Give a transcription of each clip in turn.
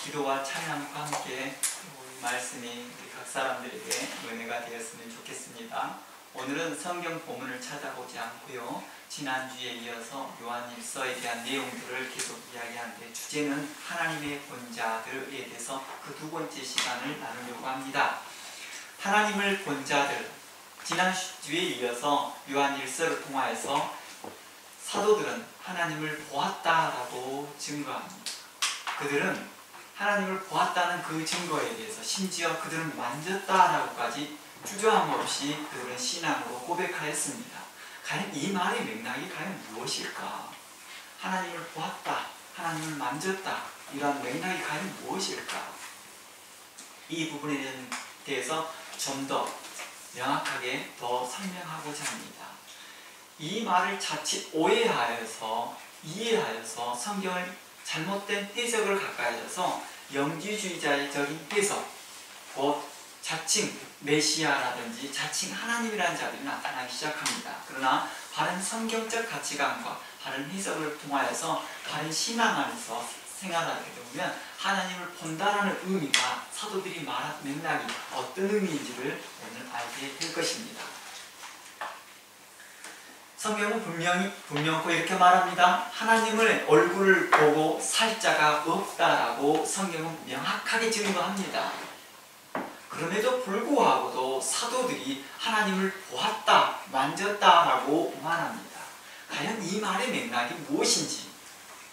기도와 찬양과 함께 우리 말씀이 우리 각 사람들에게 은혜가 되었으면 좋겠습니다. 오늘은 성경 본문을 찾아보지 않고요, 지난주에 이어서 요한일서에 대한 내용들을 계속 이야기하는데, 주제는 하나님의 본자들에 대해서 그 두 번째 시간을 나누려고 합니다. 하나님을 본 자들, 지난주에 이어서 요한일서를 통하여서 사도들은 하나님을 보았다라고 증거합니다. 그들은 하나님을 보았다는 그 증거에 대해서, 심지어 그들은 만졌다라고까지 주저함 없이 그들은 신앙으로 고백하였습니다. 과연 이 말의 맥락이 과연 무엇일까? 하나님을 보았다, 하나님을 만졌다, 이러한 맥락이 과연 무엇일까? 이 부분에 대해서 좀 더 명확하게 더 설명하고자 합니다. 이 말을 자칫 오해하여서 이해하여서 성경을 잘못된 해석을 가까이져서 영지주의자적인 해석, 곧 자칭 메시아라든지 자칭 하나님이라는 자들이 나타나기 시작합니다. 그러나 바른 성경적 가치관과 바른 해석을 통하여서 바른 신앙 안에서 생활하게 되면 하나님을 본다라는 의미가, 사도들이 말한 맥락이 어떤 의미인지를 오늘 알게 될 것입니다. 성경은 분명히 이렇게 말합니다. 하나님의 얼굴을 보고 살 자가 없다라고 성경은 명확하게 증거합니다. 그럼에도 불구하고도 사도들이 하나님을 보았다, 만졌다라고 말합니다. 과연 이 말의 맥락이 무엇인지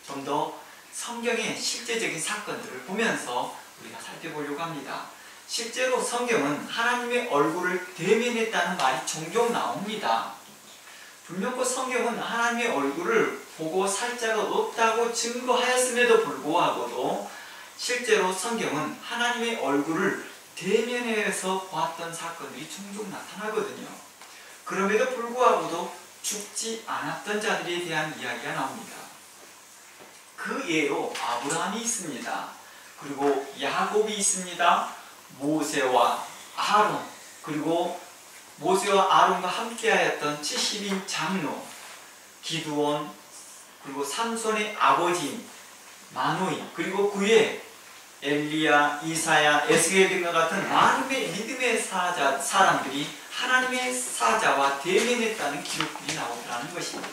좀 더 성경의 실제적인 사건들을 보면서 우리가 살펴보려고 합니다. 실제로 성경은 하나님의 얼굴을 대면했다는 말이 종종 나옵니다. 분명히 성경은 하나님의 얼굴을 보고 살 자가 없다고 증거하였음에도 불구하고도 실제로 성경은 하나님의 얼굴을 대면해서 보았던 사건들이 종종 나타나거든요. 그럼에도 불구하고도 죽지 않았던 자들에 대한 이야기가 나옵니다. 그 예로 아브라함이 있습니다. 그리고 야곱이 있습니다. 모세와 아론, 그리고 모세와 아론과 함께하였던 70인 장로 기드온, 그리고 삼손의 아버지인 마노이, 그리고 그의 엘리야, 이사야, 에스겔 등과 같은 많은 믿음의 사람들이 하나님의 사자와 대면했다는 기록들이 나오더라는 것입니다.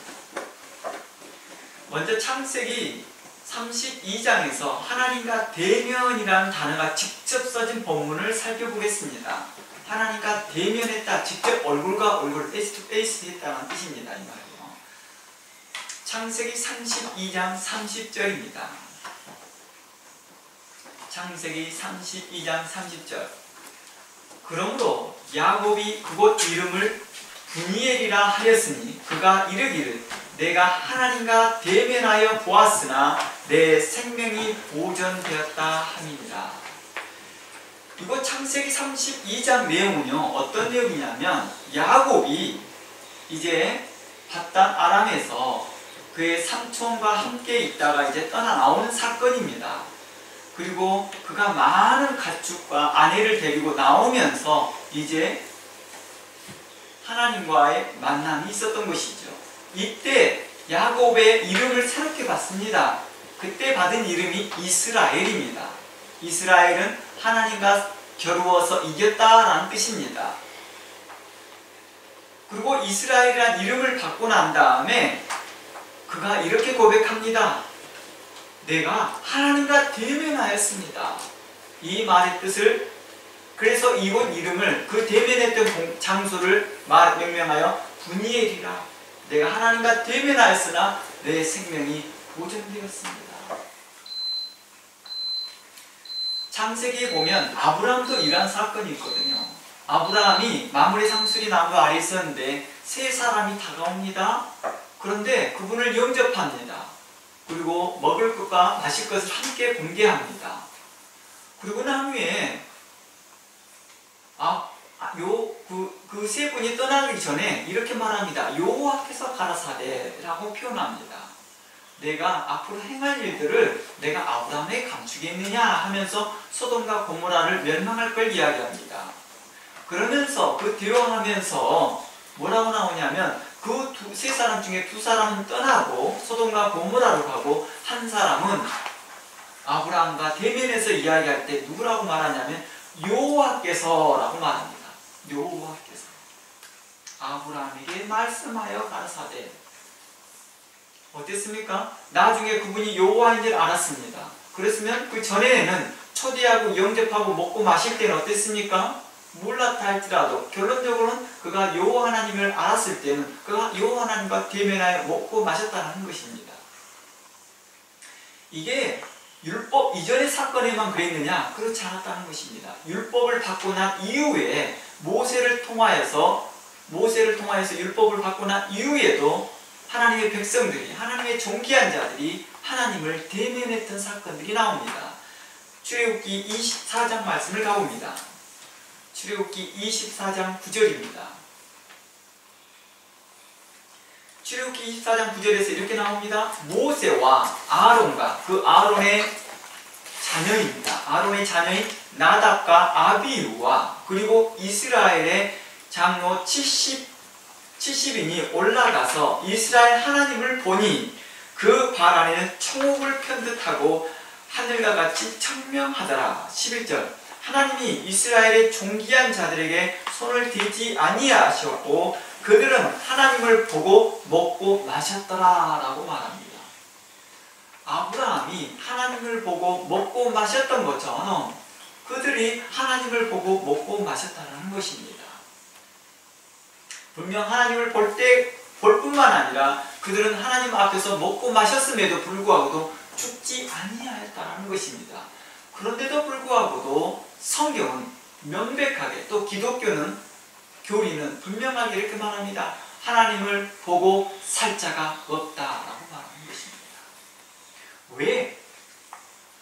먼저 창세기 32장에서 하나님과 대면이라는 단어가 직접 써진 본문을 살펴보겠습니다. 하나님과 대면했다, 직접 얼굴과 얼굴, 페이스 투 페이스 했다는 뜻입니다. 이 말이요. 창세기 32장 30절입니다. 창세기 32장 30절. 그러므로 야곱이 그곳 이름을 브니엘이라 하였으니 그가 이르기를 내가 하나님과 대면하여 보았으나 내 생명이 보존되었다 함이니라. 이곳 창세기 32장 내용은요, 어떤 내용이냐면 야곱이 이제 밧단 아람에서 그의 삼촌과 함께 있다가 이제 떠나 나오는 사건입니다. 그리고 그가 많은 가축과 아내를 데리고 나오면서 이제 하나님과의 만남이 있었던 것이죠. 이때 야곱의 이름을 새롭게 받습니다. 그때 받은 이름이 이스라엘입니다. 이스라엘은 하나님과 겨루어서 이겼다라는 뜻입니다. 그리고 이스라엘이라는 이름을 받고 난 다음에 그가 이렇게 고백합니다. 내가 하나님과 대면하였습니다. 이 말의 뜻을, 그래서 이곳 이름을, 그 대면했던 장소를 명명하여 브니엘이라, 내가 하나님과 대면하였으나 내 생명이 보존되었습니다. 창세기에 보면 아브라함도 이러한 사건이 있거든요. 아브라함이 마므레 상수리 나무 아래 있었는데 세 사람이 다가옵니다. 그런데 그분을 영접합니다. 그리고 먹을 것과 마실 것을 함께 공개합니다. 그리고 난 후에 그 세 분이 떠나기 전에 이렇게 말합니다. 여호와께서 가라사대라고 표현합니다. 내가 앞으로 행할 일들을 내가 아브라함에 감추겠느냐 하면서 소돔과 고모라를 멸망할 걸 이야기합니다. 그러면서 그 대화하면서 뭐라고 나오냐면 그 세 사람 중에 두 사람은 떠나고 소돔과 고모라로 가고 한 사람은 아브라함과 대면에서 이야기할 때 누구라고 말하냐면 여호와께서라고 말합니다. 여호와께서 아브라함에게 말씀하여 가라사대. 어땠습니까? 나중에 그분이 여호와인 줄 알았습니다. 그랬으면 그 전에는 초대하고 영접하고 먹고 마실 때는 어땠습니까? 몰랐다 할지라도 결론적으로는 그가 여호와 하나님을 알았을 때는 그가 여호와 하나님과 대면하여 먹고 마셨다는 것입니다. 이게 율법 이전의 사건에만 그랬느냐? 그렇지 않았다는 것입니다. 율법을 받고 난 이후에 모세를 통하여서 율법을 받고 난 이후에도 하나님의 백성들이, 하나님의 존귀한 자들이 하나님을 대면했던 사건들이 나옵니다. 출애굽기 24장 말씀을 가봅니다. 출애굽기 24장 9절입니다. 출애굽기 24장 9절에서 이렇게 나옵니다. 모세와 아론과 그 아론의 자녀입니다. 아론의 자녀인 나답과 아비후와 그리고 이스라엘의 장로 70인이 올라가서 이스라엘 하나님을 보니 그 발 안에는 총옥을 편듯하고 하늘과 같이 청명하더라. 11절 하나님이 이스라엘의 존귀한 자들에게 손을 대지 아니하셨고 그들은 하나님을 보고 먹고 마셨더라 라고 말합니다. 아브라함이 하나님을 보고 먹고 마셨던 것처럼 그들이 하나님을 보고 먹고 마셨다는 것입니다. 분명 하나님을 볼 뿐만 아니라 그들은 하나님 앞에서 먹고 마셨음에도 불구하고도 죽지 아니하였다는 것입니다. 그런데도 불구하고도 성경은 명백하게 또 기독교는 교리는 분명하게 이렇게 말합니다. 하나님을 보고 살 자가 없다라고 말하는 것입니다. 왜?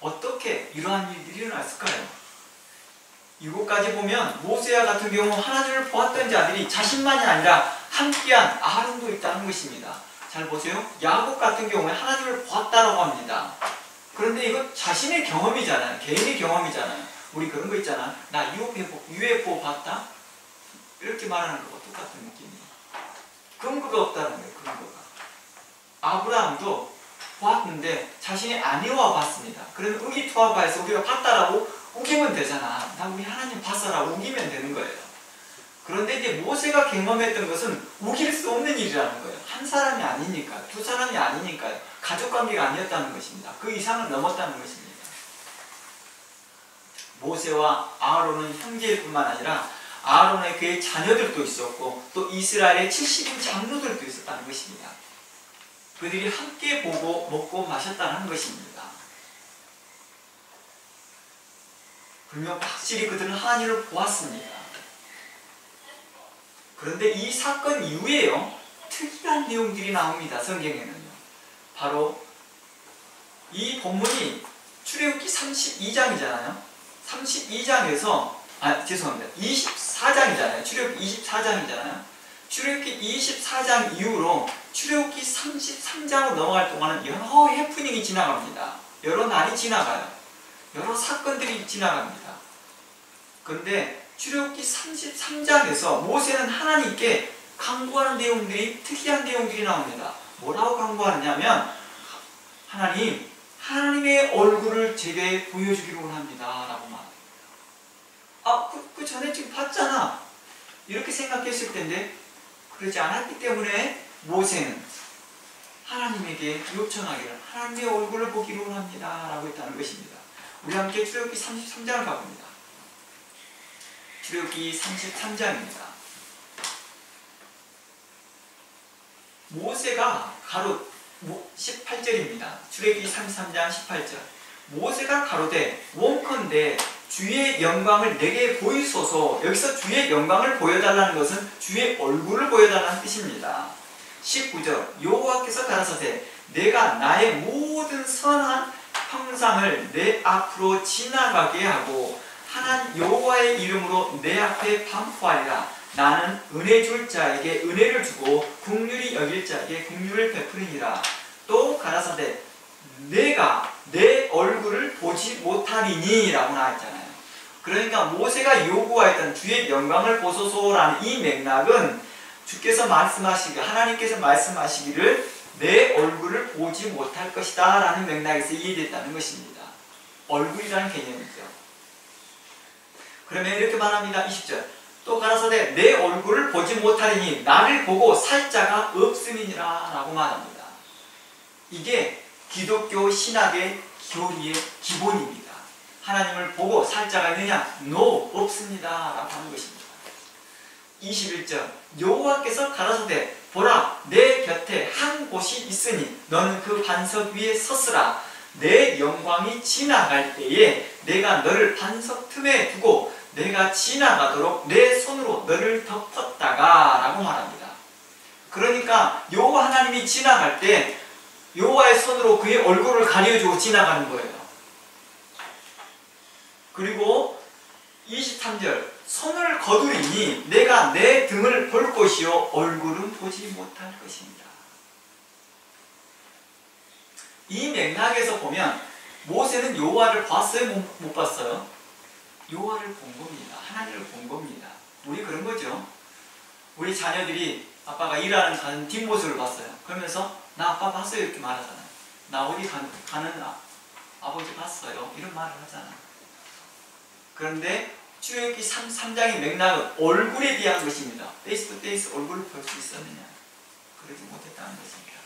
어떻게 이러한 일들이 일어났을까요? 이곳까지 보면 모세와 같은 경우 하나님을 보았던 자들이 자신만이 아니라 함께한 아론도 있다는 것입니다. 잘 보세요. 야곱 같은 경우에 하나님을 보았다라고 합니다. 그런데 이거 자신의 경험이잖아요. 개인의 경험이잖아요. 우리 그런 거 있잖아. 나 UFO 봤다? 이렇게 말하는 거와 똑같은 느낌이에요. 근거가 없다는 거예요. 근거가. 아브라함도 보았는데 자신의 아내와 봤습니다. 그러면 의기투합하여서 우리가 봤다라고 우기면 되잖아. 나 우리 하나님 봤어라고 우기면 되는 거예요. 그런데 이제 모세가 경험했던 것은 우길 수 없는 일이라는 거예요. 한 사람이 아니니까, 두 사람이 아니니까요. 가족관계가 아니었다는 것입니다. 그 이상을 넘었다는 것입니다. 모세와 아론은 형제일 뿐만 아니라 아론의 그의 자녀들도 있었고 또 이스라엘의 70인 장로들도 있었다는 것입니다. 그들이 함께 보고 먹고 마셨다는 것입니다. 분명 확실히 그들은 하나님을 보았습니다. 그런데 이 사건 이후에요, 특이한 내용들이 나옵니다. 성경에는요. 바로 이 본문이 출애굽기 32장이잖아요. 32장에서 24장이잖아요. 출애굽기 24장이잖아요. 출애굽기 24장 이후로 출애굽기 33장으로 넘어갈 동안은 여러 해프닝이 지나갑니다. 여러 날이 지나가요. 여러 사건들이 지나갑니다. 그런데 출애굽기 33장에서 모세는 하나님께 강구하는 내용들이, 특이한 내용들이 나옵니다. 뭐라고 강구하느냐면 하나님, 하나님의 얼굴을 제게 보여주기를 원합니다 라고 말합니다. 그 전에 지금 봤잖아 이렇게 생각했을 텐데 그러지 않았기 때문에 모세는 하나님에게 요청하기를 하나님의 얼굴을 보기를 원합니다 라고 했다는 것입니다. 우리 함께 출애굽기 33장을 가봅니다. 출애굽기 33장입니다. 모세가 18절입니다. 출애굽기 33장 18절. 모세가 가로되 원컨대 주의 영광을 내게 보이소서. 여기서 주의 영광을 보여달라는 것은 주의 얼굴을 보여달라는 뜻입니다. 19절. 여호와께서 가라사대 내가 나의 모든 선한 형상을 내 앞으로 지나가게 하고 하나님 여호와의 이름으로 내 앞에 반포하리라. 나는 은혜 줄 자에게 은혜를 주고 긍휼히 여길 자에게 긍휼을 베푸리니라. 또 가라사대 내가 내 얼굴을 보지 못하리니 라고 나왔잖아요. 그러니까 모세가 요구하였던 주의 영광을 보소서라는 이 맥락은 주께서 하나님께서 말씀하시기를 내 얼굴을 보지 못할 것이다 라는 맥락에서 이해됐다는 것입니다. 얼굴이라는 개념이죠. 그러면 이렇게 말합니다. 20절. 또 가라사대 내 얼굴을 보지 못하리니 나를 보고 살 자가 없음이니라 라고 말합니다. 이게 기독교 신학의 교리의 기본입니다. 하나님을 보고 살 자가 있느냐? No, 없습니다 라고 하는 것입니다. 21절. 여호와께서 가라사대 보라 내 곁에 한 곳이 있으니 너는 그 반석 위에 섰으라. 내 영광이 지나갈 때에 내가 너를 반석 틈에 두고 내가 지나가도록 내 손으로 너를 덮었다가 라고 말합니다. 그러니까 여호와 하나님이 지나갈 때 여호와의 손으로 그의 얼굴을 가려주고 지나가는 거예요. 그리고 23절. 손을 거두리니 내가 내 등을 볼 것이요 얼굴은 보지 못할 것입니다. 이 맥락에서 보면 모세는 여호와를 봤어요? 못 봤어요? 여호와를 본 겁니다. 하나님을 본 겁니다. 우리 그런 거죠. 우리 자녀들이 아빠가 일하는 가는 뒷모습을 봤어요. 그러면서 나 아빠 봤어요 이렇게 말하잖아요. 나 어디 가는 아버지 봤어요 이런 말을 하잖아. 그런데 출애굽기 3장의 맥락은 얼굴에 대한 것입니다. 페이스 투 페이스 얼굴을 볼 수 있었느냐? 그러지 못했다는 것입니다.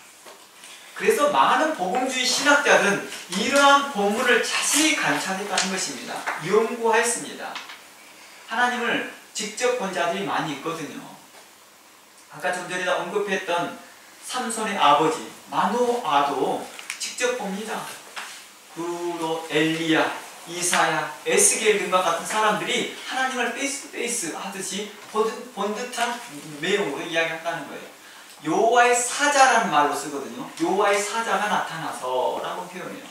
그래서 많은 복음주의 신학자들은 이러한 본문을 자세히 관찰했다는 것입니다. 연구하였습니다. 하나님을 직접 본 자들이 많이 있거든요. 아까 좀 전에 언급했던 삼손의 아버지 마노아도 직접 봅니다. 그로 엘리야, 이사야, 에스겔 등과 같은 사람들이 하나님을 페이스 투 페이스 하듯이 본 듯한 내용으로 이야기했다는 거예요. 여호와의 사자라는 말로 쓰거든요. 여호와의 사자가 나타나서 라고 표현해요.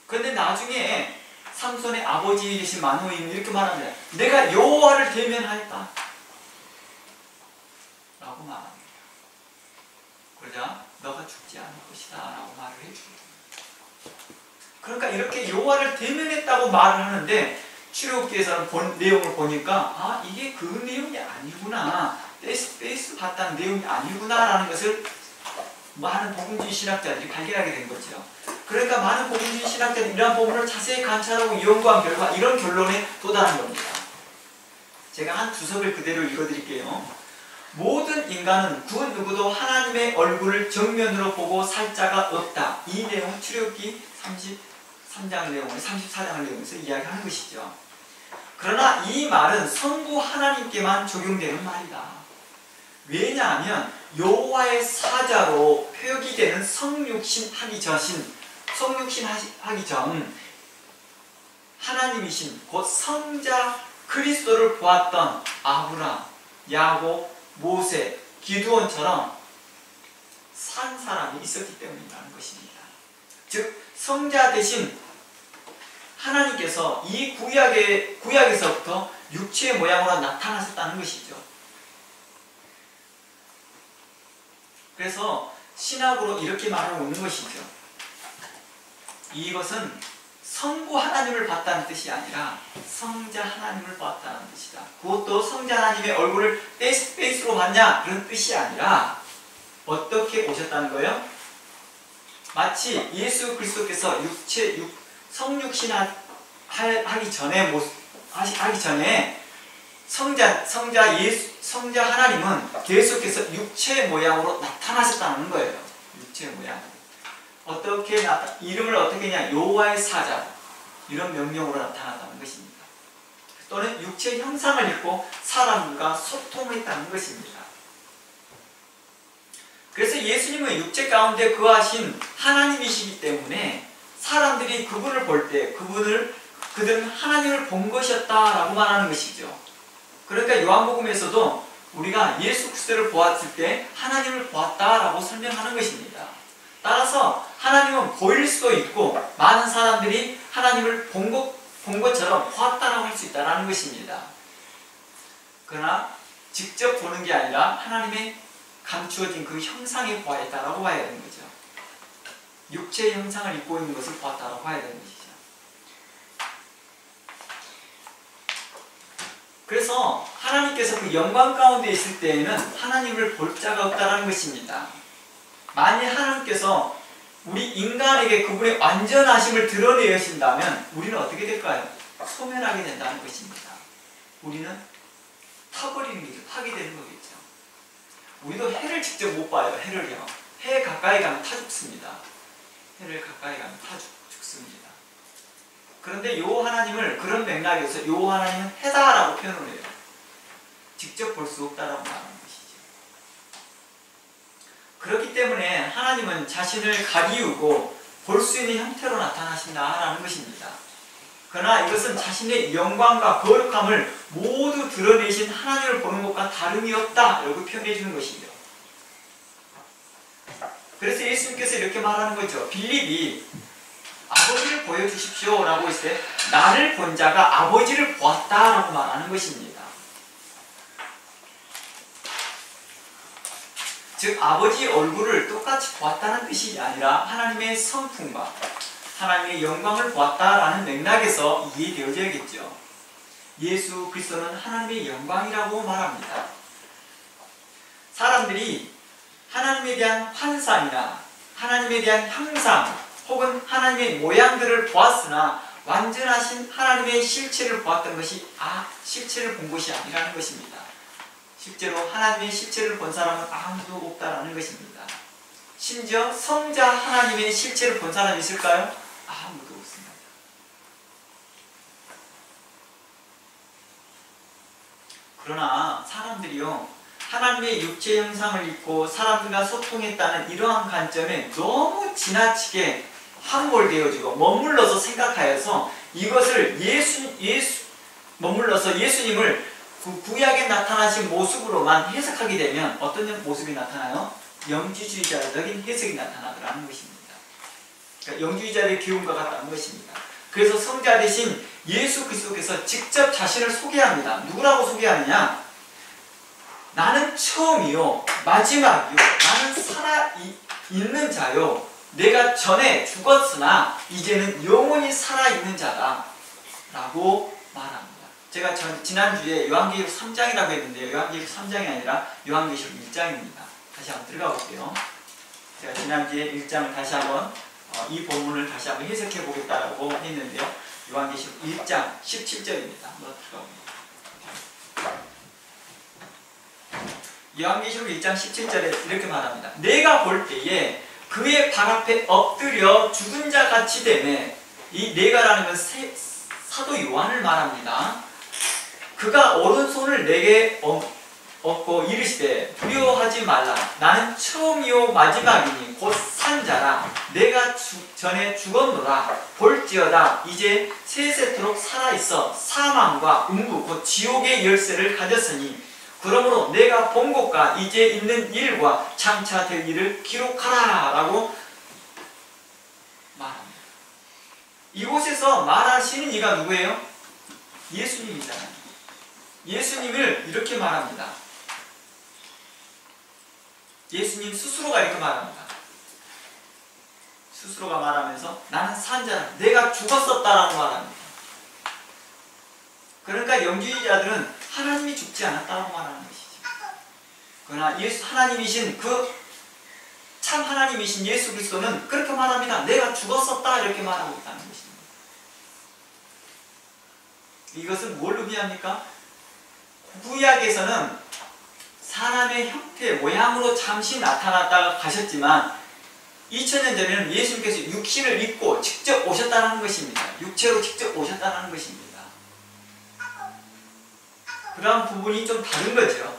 그런데 나중에 삼손의 아버지 되신 마노아는 이렇게 말합니다. 내가 여호와를 대면하였다 라고 말합니다. 그러자 너가 죽지 않을 것이다 라고 말을 해줍니다. 그러니까 이렇게 여호와를 대면했다고 말을 하는데 출애굽기에서는 본 내용을 보니까 아 이게 그 내용이 아니구나, 페이스 봤다는 내용이 아니구나 라는 것을 많은 복음주의 신학자들이 발견하게 된 거죠. 그러니까 많은 복음주의 신학자들이 이러한 본문을 자세히 관찰하고 연구한 결과 이런 결론에 도달한 겁니다. 제가 한 주석을 그대로 읽어드릴게요. 모든 인간은 그 누구도 하나님의 얼굴을 정면으로 보고 살 자가 없다. 이 내용은 출애굽기 33장 내용을 34장 내용에서 이야기하는 것이죠. 그러나 이 말은 성부 하나님께만 적용되는 말이다. 왜냐하면 여호와의 사자로 표기되는 성육신 하기 전 하나님이신 곧 성자 그리스도를 보았던 아브람, 야곱, 모세, 기드온처럼 산 사람이 있었기 때문이라는 것입니다. 즉 성자 대신 하나님께서 이 구약에서부터 육체의 모양으로 나타나셨다는 것이죠. 그래서 신학으로 이렇게 말하고 있는 것이죠. 이것은 성부 하나님을 봤다는 뜻이 아니라 성자 하나님을 봤다는 뜻이다. 그것도 성자 하나님의 얼굴을 페이스 투 페이스로 봤냐 그런 뜻이 아니라 어떻게 오셨다는 거예요? 마치 예수 그리스도께서 성육신 하기 전에 성자 하나님은 계속해서 육체의 모양으로 나타나셨다는 거예요. 육체의 모양. 이름을 어떻게 했냐? 여호와의 사자. 이런 명령으로 나타났다는 것입니다. 또는 육체의 형상을 입고 사람과 소통했다는 것입니다. 그래서 예수님은 육체 가운데 거하신 하나님이시기 때문에 사람들이 그분을 볼 때 그들은 하나님을 본 것이었다라고 말하는 것이죠. 그러니까 요한복음에서도 우리가 예수 그리스도를 보았을 때 하나님을 보았다라고 설명하는 것입니다. 따라서 하나님은 보일 수도 있고 많은 사람들이 하나님을 본 것처럼 보았다라고 할 수 있다는 것입니다. 그러나 직접 보는 게 아니라 하나님의 감추어진 그 형상에 보았다라고 봐야 되는 거죠. 육체의 형상을 입고 있는 것을 보았다라고 봐야 되는 것이죠. 그래서 하나님께서 그 영광 가운데 있을 때에는 하나님을 볼 자가 없다는 것입니다. 만일 하나님께서 우리 인간에게 그분의 완전하심을 드러내신다면 우리는 어떻게 될까요? 소멸하게 된다는 것입니다. 우리는 타버리는 거죠. 파괴되는 거겠죠. 우리도 해를 직접 못 봐요. 해를요. 해 가까이 가면 타 죽습니다. 해를 가까이 가면 타 죽습니다. 그런데 요 하나님을 그런 맥락에서 요 하나님은 해다라고 표현을 해요. 직접 볼 수 없다라고 말하는 것이죠. 그렇기 때문에 하나님은 자신을 가리우고 볼 수 있는 형태로 나타나신다라는 것입니다. 그러나 이것은 자신의 영광과 거룩함을 모두 드러내신 하나님을 보는 것과 다름이 없다 이렇게 표현해 주는 것이죠. 그래서 예수님께서 이렇게 말하는 거죠. 빌립이 아버지를 보여주십시오 라고 했을 때 나를 본 자가 아버지를 보았다 라고 말하는 것입니다. 즉 아버지의 얼굴을 똑같이 보았다는 뜻이 아니라 하나님의 성품과 하나님의 영광을 보았다라는 맥락에서 이해되어져야겠죠. 예수 그리스도는 하나님의 영광이라고 말합니다. 사람들이 하나님에 대한 환상이나 하나님에 대한 형상 혹은 하나님의 모양들을 보았으나 완전하신 하나님의 실체를 보았던 것이 실체를 본 것이 아니라는 것입니다. 실제로 하나님의 실체를 본 사람은 아무도 없다라는 것입니다. 심지어 성자 하나님의 실체를 본 사람이 있을까요? 아무도 없습니다. 그러나 사람들이요 하나님의 육체 형상을 입고 사람들과 소통했다는 이러한 관점에 너무 지나치게 함몰되어지고 머물러서 생각하여서 이것을 머물러서 예수님을 구약에 나타나신 모습으로만 해석하게 되면 어떤 모습이 나타나요? 영지주의자적인 해석이 나타나더라는 것입니다. 그러니까 영지주의자의 기운과 같다는 것입니다. 그래서 성자 대신 예수 그리스도께서 직접 자신을 소개합니다. 누구라고 소개하느냐? 나는 처음이요 마지막이요 나는 살아있는 자요 내가 전에 죽었으나 이제는 영원히 살아있는 자다 라고 말합니다. 제가 지난주에 요한계시록 3장이라고 했는데요. 요한계시록 3장이 아니라 요한계시록 1장입니다. 다시 한번 들어가 볼게요. 제가 지난주에 1장을 다시 한번 이 본문을 다시 한번 해석해 보겠다라고 했는데요. 요한계시록 1장 17절입니다. 한번 들어가 봅니다. 요한계시록 1장 17절에 이렇게 말합니다. 내가 볼 때에 그의 발 앞에 엎드려 죽은 자 같이 되매 이 내가라는 건 사도 요한을 말합니다. 그가 오른손을 내게 얻고 이르시되 두려워하지 말라 나는 처음이요 마지막이니 곧 산자라 내가 전에 죽었노라 볼지어다 이제 세세토록 살아있어 사망과 음부 곧 지옥의 열쇠를 가졌으니 그러므로 내가 본 것과 이제 있는 일과 장차 될 일을 기록하라 라고 말합니다. 이곳에서 말하시는 이가 누구예요? 예수님이잖아요. 예수님을 이렇게 말합니다. 예수님 스스로가 이렇게 말합니다. 스스로가 말하면서 나는 산자라 내가 죽었었다라고 말합니다. 그러니까 영주의자들은 하나님이 죽지 않았다고 말하는 것이죠. 그러나 하나님이신 참 하나님이신 예수 그리스도는 그렇게 말합니다. 내가 죽었었다 이렇게 말하고 있다는 것입니다. 이것은 뭘 의미합니까? 구약에서는 사람의 형태, 모양으로 잠시 나타났다가 가셨지만 2000년 전에는 예수님께서 육신을 입고 직접 오셨다는 것입니다. 육체로 직접 오셨다는 것입니다. 그러한 부분이 좀 다른 거죠.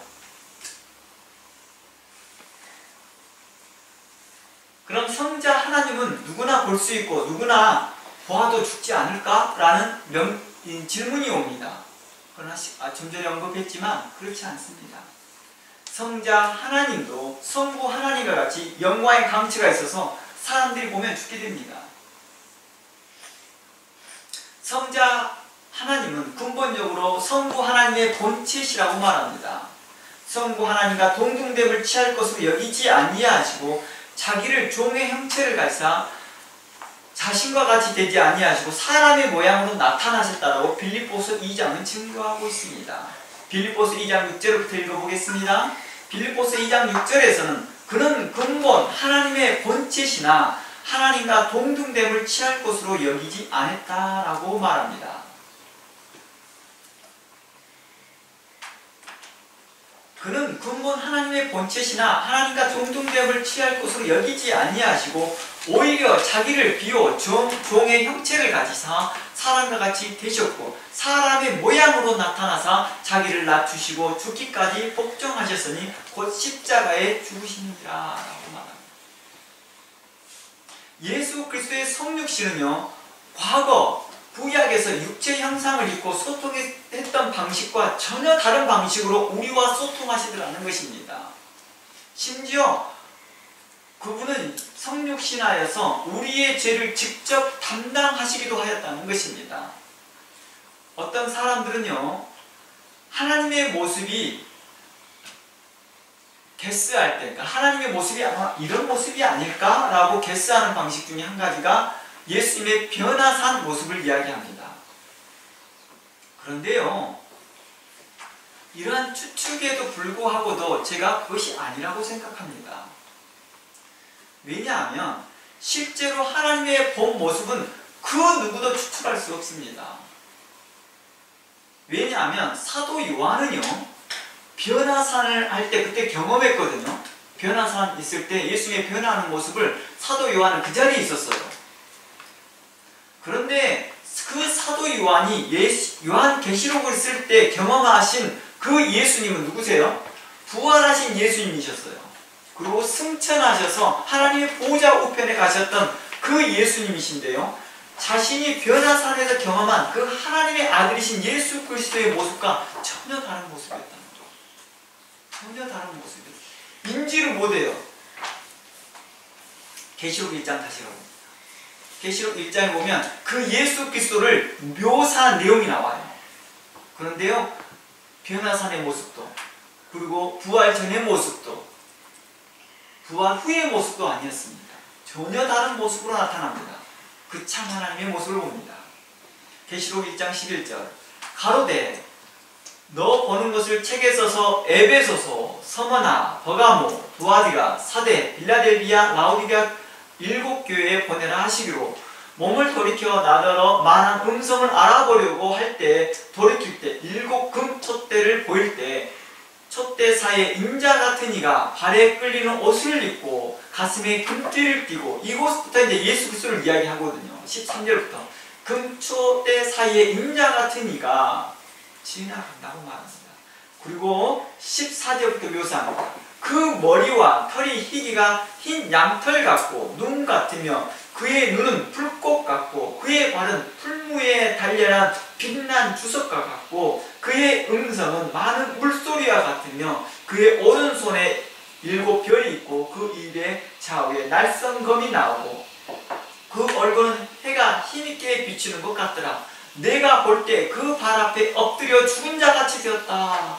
그럼 성자 하나님은 누구나 볼 수 있고 누구나 보아도 죽지 않을까라는 질문이 옵니다. 그러나 좀 전에 언급했지만 그렇지 않습니다. 성자 하나님도 성부 하나님과 같이 영광의 강체가 있어서 사람들이 보면 죽게 됩니다. 성자 하나님은 근본적으로 성부 하나님의 본체시라고 말합니다. 성부 하나님과 동등됨을 취할 것으로 여기지 아니하시고 자기를 종의 형체를 가지사 자신과 같이 되지 아니하시고 사람의 모양으로 나타나셨다라고 빌립보서 2장은 증거하고 있습니다. 빌립보서 2장 6절부터 읽어보겠습니다. 빌립보서 2장 6절에서는 그는 근본 하나님의 본체시나 하나님과 동등됨을 취할 것으로 여기지 않았다라고 말합니다. 그는 근본 하나님의 본체시나 하나님과 동등됨을 취할 것으로 여기지 아니하시고 오히려 자기를 비워 종의 형체를 가지사 사람과 같이 되셨고 사람의 모양으로 나타나사 자기를 낮추시고 죽기까지 복종하셨으니 곧 십자가에 죽으시니라 라고 말합니다. 예수 그리스도의 성육신은요, 과거 구약에서 육체 형상을 입고 소통했던 방식과 전혀 다른 방식으로 우리와 소통하시더라는 것입니다. 심지어 그분은 성육신하여서 우리의 죄를 직접 담당하시기도 하였다는 것입니다. 어떤 사람들은요, 하나님의 모습이 게스할 때, 그러니까 하나님의 모습이 아마 이런 모습이 아닐까라고 게스하는 방식 중에 한 가지가 예수님의 변화산 모습을 이야기합니다. 그런데요, 이러한 추측에도 불구하고도 제가 그것이 아니라고 생각합니다. 왜냐하면 실제로 하나님의 본 모습은 그 누구도 추측할 수 없습니다. 왜냐하면 사도 요한은요, 변화산을 할 때 그때 경험했거든요. 변화산 있을 때 예수님의 변화하는 모습을 사도 요한은 그 자리에 있었어요. 그런데 그 사도 요한이 요한계시록을 쓸 때 경험하신 그 예수님은 누구세요? 부활하신 예수님이셨어요. 그리고 승천하셔서 하나님의 보좌 우편에 가셨던 그 예수님이신데요, 자신이 변화산에서 경험한 그 하나님의 아들이신 예수 그리스도의 모습과 전혀 다른 모습이었다는 거죠. 전혀 다른 모습이었어요. 인지를 못해요. 계시록 1장 다시 가봅니다. 계시록 1장에 보면 그 예수 그리스도를 묘사한 내용이 나와요. 그런데요, 변화산의 모습도, 그리고 부활 전의 모습도, 부활 후의 모습도 아니었습니다. 전혀 다른 모습으로 나타납니다. 그 참 하나님의 모습을 봅니다. 계시록 1장 11절 가로되 너 보는 것을 책에 써서 에베소서, 서머나, 버가모, 두아디라, 사대, 빌라델비아, 라오디게아 7교회에 보내라 하시기로 몸을 돌이켜 나더러 말한 음성을 알아보려고 할 때 돌이킬 때 7 금촛대를 보일 때 촛대 사이에 인자 같은 이가 발에 끌리는 옷을 입고 가슴에 금띠를 띠고, 이곳부터 이제 예수 그리스도를 이야기하거든요. 13절부터 금촛대 사이에 인자 같은 이가 지나간다고 말합니다. 그리고 14절부터 묘사합니다. 그 머리와 털이 희기가 흰 양털 같고 눈 같으며 그의 눈은 불꽃 같고 그의 발은 풀무에 달려난 빛난 주석과 같고 그의 음성은 많은 물소리와 같으며 그의 오른손에 7 별이 있고 그 입에 좌우에 날성검이 나오고 그 얼굴은 해가 힘있게 비추는 것 같더라. 내가 볼 때 그 발 앞에 엎드려 죽은 자같이 되었다.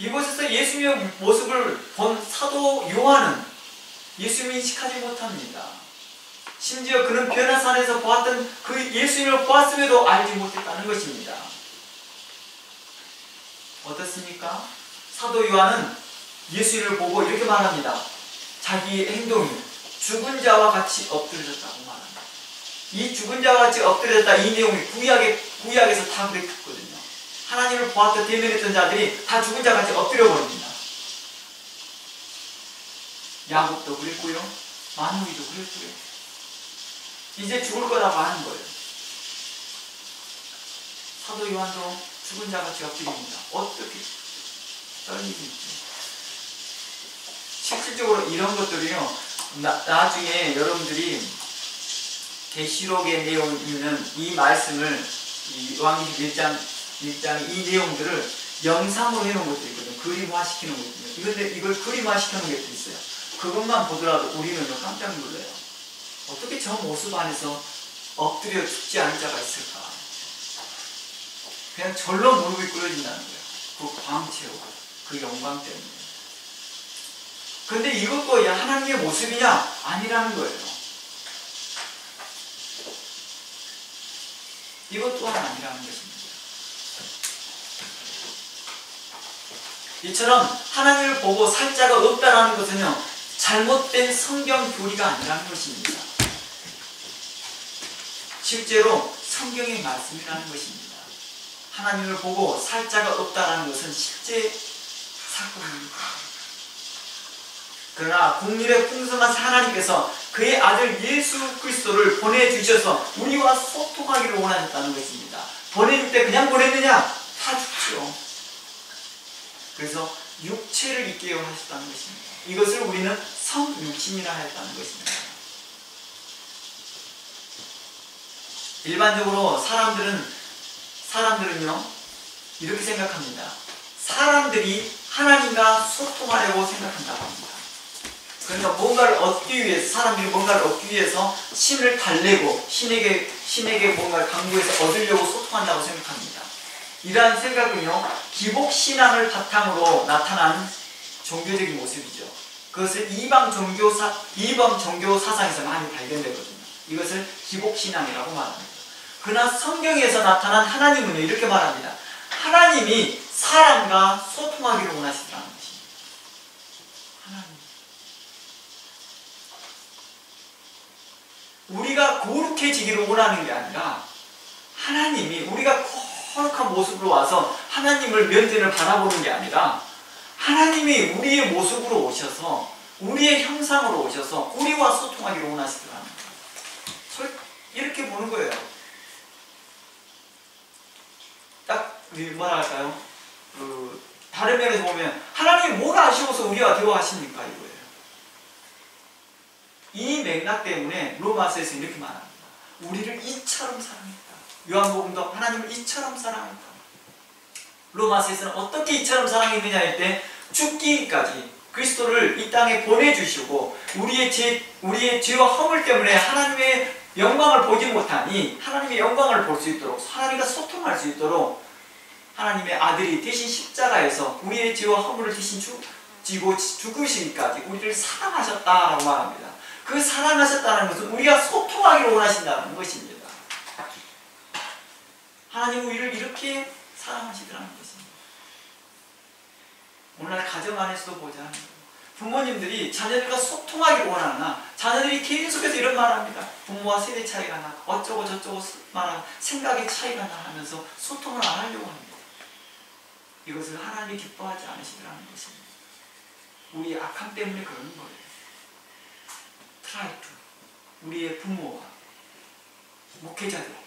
이곳에서 예수님의 모습을 본 사도 요한은 예수님을 인식하지 못합니다. 심지어 그는 변화산에서 보았던 그 예수님을 보았음에도 알지 못했다는 것입니다. 어떻습니까? 사도 요한은 예수님을 보고 이렇게 말합니다. 자기의 행동이 죽은 자와 같이 엎드려졌다고 말합니다. 이 죽은 자와 같이 엎드려졌다, 이 내용이 구약에서 다 그랬거든요. 하나님을 보았던 대면했던 자들이 다 죽은 자 같이 엎드려 버립니다. 야곱도 그랬고요, 마누이도 그랬고요. 이제 죽을 거라고 하는 거예요. 사도 요한도 죽은 자 같이 엎드립니다. 어떻게 떨리지 있죠. 실질적으로 이런 것들이요, 나중에 여러분들이 계시록의 내용이 있는 이 말씀을, 이 요한계시록 1장 이 내용들을 영상으로 해놓은 것도 있거든요. 그림화시키는 것도 있거든요. 그런데 이걸 그림화시키는 것도 있어요. 그것만 보더라도 우리는 깜짝 놀라요. 어떻게 저 모습 안에서 엎드려 죽지 않은 자가 있을까? 그냥 절로 무릎이 꿇어진다는 거예요. 그 광채로, 그 영광 때문에. 그런데 이것도 하나님의 모습이냐? 아니라는 거예요. 이것 또한 아니라는 것입니다. 이처럼 하나님을 보고 살 자가 없다라는 것은요, 잘못된 성경 교리가 아니라는 것입니다. 실제로 성경의 말씀이라는 것입니다. 하나님을 보고 살 자가 없다라는 것은 실제 사건입니다. 그러나 국률의 풍성하신 하나님께서 그의 아들 예수 그리스도를 보내주셔서 우리와 소통하기를 원하셨다는 것입니다. 보내줄 때 그냥 보냈느냐? 다 죽죠. 그래서 육체를 입게 하셨다는 것입니다. 이것을 우리는 성육신이라 하였다는 것입니다. 일반적으로 사람들은요, 이렇게 생각합니다. 사람들이 하나님과 소통하려고 생각한다고 합니다. 그러니까 뭔가를 얻기 위해서, 사람들이 뭔가를 얻기 위해서 신을 달래고 신에게 뭔가를 강구해서 얻으려고 소통한다고 생각합니다. 이러한 생각은요, 기복신앙을 바탕으로 나타난 종교적인 모습이죠. 그것을 이방 종교 사상에서 많이 발견되거든요. 이것을 기복신앙이라고 말합니다. 그러나 성경에서 나타난 하나님은요, 이렇게 말합니다. 하나님이 사람과 소통하기를 원하시더라는 것입니다. 하나님. 우리가 거룩해지기를 원하는 게 아니라 하나님이 우리가 거룩한 모습으로 와서 하나님을 면전을 바라보는 게 아니라 하나님이 우리의 모습으로 오셔서 우리의 형상으로 오셔서 우리와 소통하기를 원하시더라는 거예요. 이렇게 보는 거예요. 딱 뭐라 할까요? 다른 면에서 보면 하나님이 뭐가 아쉬워서 우리와 대화하십니까? 이거예요. 이 맥락 때문에 로마서에서 이렇게 말합니다. 우리를 이처럼 사랑했다. 요한복음도 하나님을 이처럼 사랑했다. 로마서에서는 어떻게 이처럼 사랑했느냐 할 때 죽기까지 그리스도를 이 땅에 보내주시고 우리의 죄와 허물 때문에 하나님의 영광을 보지 못하니 하나님의 영광을 볼 수 있도록, 하나님과 소통할 수 있도록 하나님의 아들이 대신 십자가에서 우리의 죄와 허물을 대신 지고 죽으시기까지 우리를 사랑하셨다라고 말합니다. 그 사랑하셨다는 것은 우리가 소통하기를 원하신다는 것입니다. 하나님은 우리를 이렇게 사랑하시더라는 것입니다. 오늘날 가정 안에서도 보자. 부모님들이 자녀들과 소통하기를 원하나 자녀들이 계속해서 이런 말을 합니다. 부모와 세대 차이가 나, 어쩌고 저쩌고 말하는 생각의 차이가 나 하면서 소통을 안 하려고 합니다. 이것을 하나님이 기뻐하지 않으시더라는 것입니다. 우리의 악함 때문에 그러는 거예요. 트라이투, 우리의 부모와 목회자들과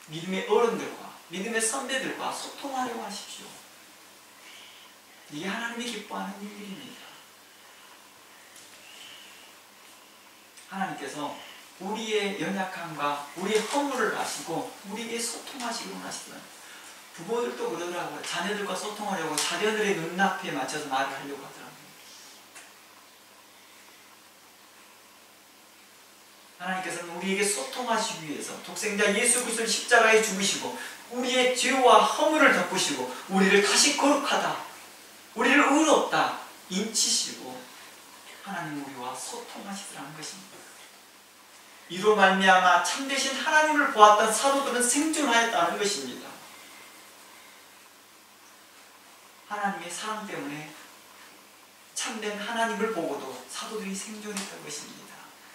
믿음의 어른들과 믿음의 선배들과 소통하려고 하십시오. 이게 하나님이 기뻐하는 일입니다. 하나님께서 우리의 연약함과 우리의 허물을 아시고 우리에게 소통하시기로 하시더라고요. 부모들도 그러더라고요. 자녀들과 소통하려고 자녀들의 눈앞에 맞춰서 말을 하려고 하더라고요. 하나님께서는 우리에게 소통하시기 위해서 독생자 예수 그리스도를 십자가에 죽으시고 우리의 죄와 허물을 덮으시고 우리를 다시 거룩하다, 우리를 의롭다 인치시고 하나님 우리와 소통하시더라는 것입니다. 이로 말미암아 참되신 하나님을 보았던 사도들은 생존하였다는 것입니다. 하나님의 사랑 때문에 참된 하나님을 보고도 사도들이 생존했던 것입니다.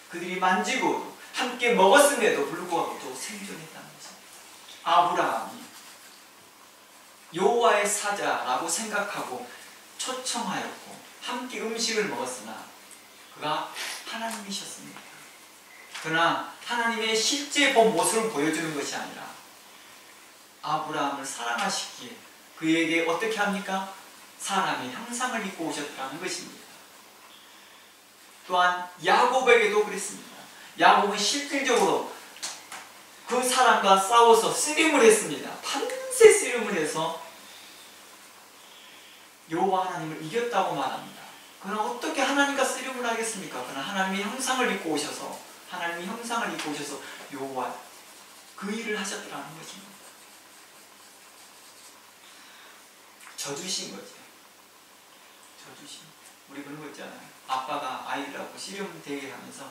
그들이 만지고 함께 먹었음에도 불구하고도 생존했다는 것입니다. 아브라함이 여호와의 사자라고 생각하고 초청하였고 함께 음식을 먹었으나 그가 하나님이셨습니다. 그러나 하나님의 실제 본 모습을 보여주는 것이 아니라 아브라함을 사랑하시기에 그에게 어떻게 합니까? 사람의 형상을 입고 오셨다는 것입니다. 또한 야곱에게도 그랬습니다. 야곱은 실질적으로 그 사람과 싸워서 씨름을 했습니다. 밤새 씨름을 해서 여호와 하나님을 이겼다고 말합니다. 그러나 어떻게 하나님과 씨름을 하겠습니까? 그러나 하나님의 형상을 입고 오셔서 여호와 그 일을 하셨더라는 것입니다. 져주신 거죠. 져주신. 우리 그런 거 있잖아요. 아빠가 아이들하고 씨름 대결하면서